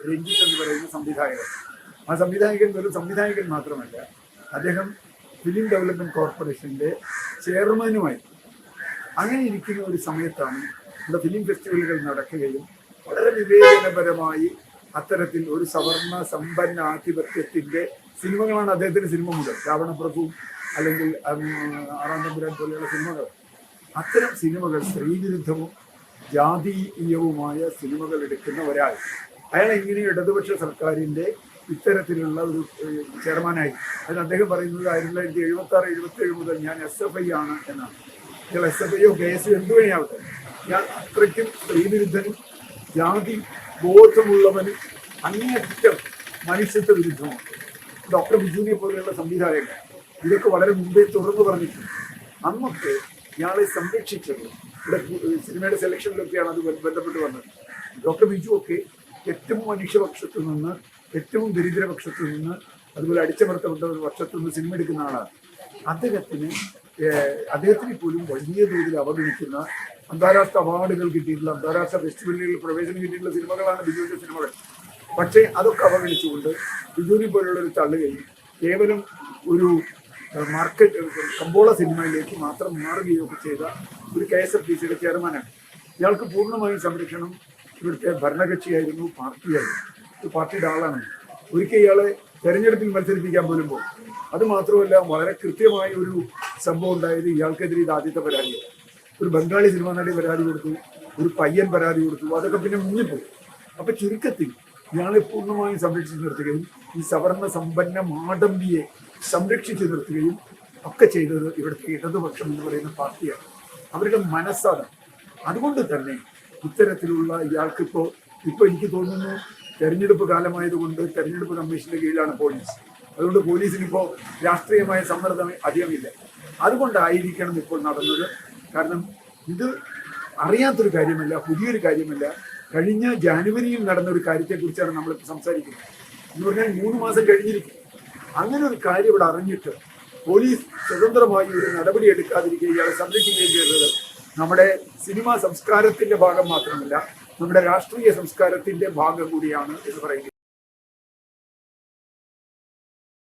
രഞ്ജിത്ത് എന്ന് പറയുന്ന സംവിധായകൻ. ആ സംവിധായകൻ വെറും സംവിധായകൻ മാത്രമല്ല, അദ്ദേഹം ഫിലിം ഡെവലപ്മെന്റ് കോർപ്പറേഷന്റെ ചെയർമാനുമായി. അങ്ങനെ ഇരിക്കുന്ന ഒരു സമയത്താണ് ഇവിടെ ഫിലിം ഫെസ്റ്റിവലുകൾ നടക്കുകയും വളരെ വിവേചനപരമായി അത്തരത്തിൽ ഒരു സവർണ സമ്പന്ന ആധിപത്യത്തിന്റെ സിനിമകളാണ് അദ്ദേഹത്തിന്റെ സിനിമ മുതൽ രാവണപ്രഭു അല്ലെങ്കിൽ ആറാം തമ്പുരാൻ പോലെയുള്ള സിനിമകൾ. അത്തരം സിനിമകൾ സ്ത്രീവിരുദ്ധവും ജാതീയവുമായ സിനിമകൾ എടുക്കുന്ന ഒരാൾ, അയാൾ എങ്ങനെ ഇടതുപക്ഷ സർക്കാരിന്റെ ഇത്തരത്തിലുള്ള ഒരു ചെയർമാനായി. അതിന് അദ്ദേഹം പറയുന്നത് 1976-77 മുതൽ ഞാൻ SFI ആണ് എന്നാണ്. ഇയാൾ SFIയോ KSO എന്തുവഴിയാവട്ടെ, ഞാൻ അത്രയ്ക്കും സ്ത്രീവിരുദ്ധനും ജാതി ബോധമുള്ളവനും അങ്ങേയറ്റം മനുഷ്യത്വ വിരുദ്ധമാണ്. ഡോക്ടർ ബിജുവിനെ പോലെയുള്ള സംവിധായകർ ഇതൊക്കെ വളരെ മുമ്പേ തുറന്നു പറഞ്ഞിട്ടുണ്ട്. അന്നൊക്കെ ഇയാളെ സംരക്ഷിച്ചത് ഇവിടെ സിനിമയുടെ സെലക്ഷനിലൊക്കെയാണ് അത് ബന്ധപ്പെട്ട് വന്നത്. ഡോക്ടർ ബിജു ഒക്കെ ഏറ്റവും മനുഷ്യപക്ഷത്തു നിന്ന്, ഏറ്റവും ദരിദ്രപക്ഷത്തു നിന്ന്, അതുപോലെ അടിച്ചമർത്തപ്പെട്ട ഒരു പക്ഷത്തു നിന്ന് സിനിമ എടുക്കുന്ന ആളാണ്. അദ്ദേഹത്തിന് പോലും വലിയ തോതിൽ അവഗണിക്കുന്ന, അന്താരാഷ്ട്ര അവാർഡുകൾ കിട്ടിയിട്ടുള്ള, അന്താരാഷ്ട്ര ഫെസ്റ്റിവലുകളിൽ പ്രവേശനം കിട്ടിയിട്ടുള്ള സിനിമകളാണ് ബിജുവിന്റെ സിനിമകൾ. പക്ഷേ അതൊക്കെ അവഗണിച്ചുകൊണ്ട് ബിജുവിനെ പോലുള്ളൊരു തള്ളുകയും കേവലം ഒരു മാർക്കറ്റ് കമ്പോള സിനിമയിലേക്ക് മാത്രം മാറുകയൊക്കെ ചെയ്ത ഒരു KSFDCയുടെ ചെയർമാനാണ്. ഇയാൾക്ക് പൂർണ്ണമായും സംരക്ഷണം ഇവിടുത്തെ ഭരണകക്ഷിയായിരുന്നു, പാർട്ടിയായിരുന്നു. ഒരു പാർട്ടിയുടെ ആളാണ്. ഒരിക്കൽ ഇയാളെ തെരഞ്ഞെടുപ്പിൽ മത്സരിപ്പിക്കാൻ പോലും പോകും. അത് മാത്രമല്ല, വളരെ കൃത്യമായ ഒരു സംഭവം ഉണ്ടായത് ഇയാൾക്കെതിരെ ഇത് ആദ്യത്തെ പരാതിയാണ്. ഒരു ബംഗാളി സിനിമാ നടി പരാതി കൊടുത്തു, ഒരു പയ്യൻ പരാതി കൊടുത്തു, അതൊക്കെ പിന്നെ മുങ്ങിപ്പോയി. അപ്പൊ ചുരുക്കത്തിൽ ഇയാളെ പൂർണ്ണമായും സംരക്ഷിച്ചു നിർത്തുകയും ഈ സവർണ സമ്പന്ന മാടമ്പിയെ സംരക്ഷിച്ചു നിർത്തുകയും ഒക്കെ ചെയ്തത് ഇവിടുത്തെ ഇടതുപക്ഷം എന്ന് പറയുന്ന പാർട്ടിയാണ്. അവരുടെ മനസ്സാണ്. അതുകൊണ്ട് തന്നെ ഇത്തരത്തിലുള്ള ഇയാൾക്കിപ്പോ എനിക്ക് തോന്നുന്നു തെരഞ്ഞെടുപ്പ് കാലമായതുകൊണ്ട് തെരഞ്ഞെടുപ്പ് കമ്മീഷന്റെ കീഴിലാണ് പോലീസ്. അതുകൊണ്ട് പോലീസിന് ഇപ്പോൾ രാഷ്ട്രീയമായ സമ്മർദ്ദം അധികമില്ല. അതുകൊണ്ടായിരിക്കണം ഇപ്പോൾ നടന്നത്. കാരണം ഇത് അറിയാത്തൊരു കാര്യമല്ല, പുതിയൊരു കാര്യമല്ല. കഴിഞ്ഞ ജാനുവരിയിൽ നടന്ന ഒരു കാര്യത്തെക്കുറിച്ചാണ് നമ്മളിപ്പോൾ സംസാരിക്കുന്നത്. എന്ന് പറഞ്ഞാൽ 3 മാസം കഴിഞ്ഞിരിക്കും. അങ്ങനെ ഒരു കാര്യം ഇവിടെ അറിഞ്ഞിട്ട് പോലീസ് സ്വതന്ത്രമായി ഒരു നടപടി എടുക്കാതിരിക്കുകയും ഇയാളെ സംരക്ഷിക്കുകയും ചെയ്തത് നമ്മുടെ സിനിമാ സംസ്കാരത്തിന്റെ ഭാഗം മാത്രമല്ല, നമ്മുടെ രാഷ്ട്രീയ സംസ്കാരത്തിന്റെ ഭാഗം കൂടിയാണ് എന്ന് പറയുന്നത്.